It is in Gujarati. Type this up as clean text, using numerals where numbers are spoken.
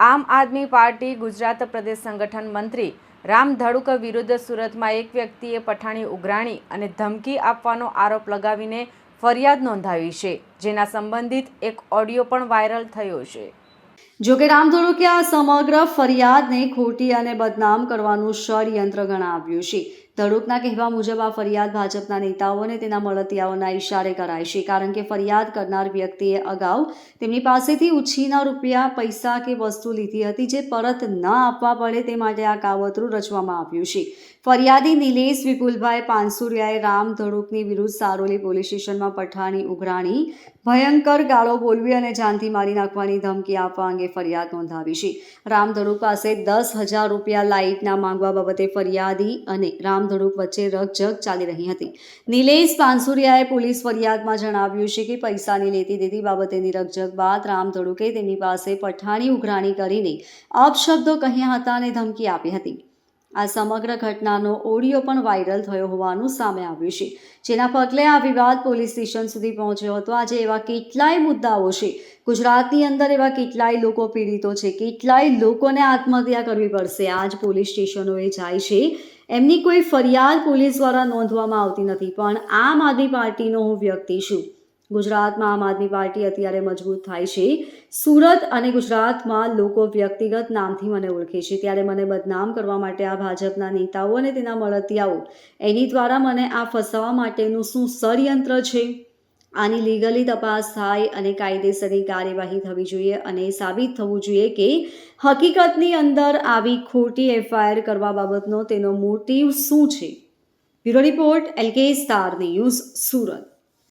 આમ આદમી પાર્ટી ગુજરાત પ્રદેશ સંગઠન મંત્રી રામ ધડુક વિરુદ્ધ સુરતમાં એક વ્યક્તિએ પઠાણી ઉઘરાણી અને ધમકી આપવાનો આરોપ લગાવીને ફરિયાદ નોંધાવી છે, જેના સંબંધિત એક ઓડિયો પણ વાયરલ થયો છે। જોકે રામ ધડુકે આ સમગ્ર ફરિયાદને ખોટી અને બદનામ કરવાનું ષડયંત્ર ગણાવ્યું છે। ધડુકના કહેવા મુજબ આ ફરિયાદ ભાજપના નેતાઓ અને તેના મળતિયાઓના ઇશારે કરાય છે, કારણ કે ફરિયાદ કરનાર વ્યક્તિએ અગાઉ તેમની પાસેથી ઉછીના રૂપિયા, પૈસા કે વસ્તુ લીધી હતી, જે પરત ન આપવા પડે તે માટે આ કાવતરું રચવામાં આવ્યું છે। ફરિયાદી નિલેશ વિપુલભાઈ પાનસુરિયાએ રામ ધડુકની વિરુદ્ધ સારોલી પોલીસ સ્ટેશનમાં પઠાણી ઉઘરાણી, ભયંકર ગાળો બોલવી અને જાનથી મારી નાખવાની ધમકી આપવા અંગે ફરિયાદ નોંધાવી છે। રામ ધડુક પાસે 10,000 રૂપિયા લાઇટના માંગવા બાબતે ફરિયાદી અને રામ ધડુક વચ્ચે રકઝક ચાલી રહી હતી। નિલેશ પાનસુરિયાએ પોલીસ ફરિયાદમાં જણાવ્યું છે કે પૈસાની લેતી દેતી બાબતેની રકઝક બાદ રામ ધડુકે તેમની પાસે પઠાણી ઉઘરાણી કરીને અપશબ્દો કહ્યા હતા અને ધમકી આપી હતી। આ સમગ્ર ઘટનાનો ઓડિયો પણ વાયરલ થયો હોવાનું સામે આવ્યું છે, જેના પગલે આ વિવાદ પોલીસ સ્ટેશન સુધી પહોંચ્યો હતો। આજે એવા કેટલાય મુદ્દાઓ છે, ગુજરાતની અંદર એવા કેટલાય લોકો પીડિતો છે, કેટલાય લોકોને આત્મહત્યા કરવી પડશે, આજ પોલીસ સ્ટેશનોએ જાય છે, એમની કોઈ ફરિયાદ પોલીસ દ્વારા નોંધવામાં આવતી નથી। પણ આમ આદમી પાર્ટીનો હું વ્યક્તિ છું, ગુજરાતમાં આમ આદમી પાર્ટી અત્યારે મજબૂત થાય છે। સુરત અને ગુજરાતમાં લોકો વ્યક્તિગત નામથી મને ઓળખે છે, ત્યારે મને બદનામ કરવા માટે આ ભાજપના નેતાઓ અને તેના મળતિયાઓ એની દ્વારા મને આ ફસાવવા માટેનું શું ષડયંત્ર છે? આની લીગલી તપાસ થાય અને કાયદેસરની કાર્યવાહી થવી જોઈએ અને સાબિત થવું જોઈએ કે હકીકતની અંદર આવી ખોટી એફઆઈઆર કરવા બાબતનો તેનો મોટિવ શું છે। Bureau report, LK star news, Surat.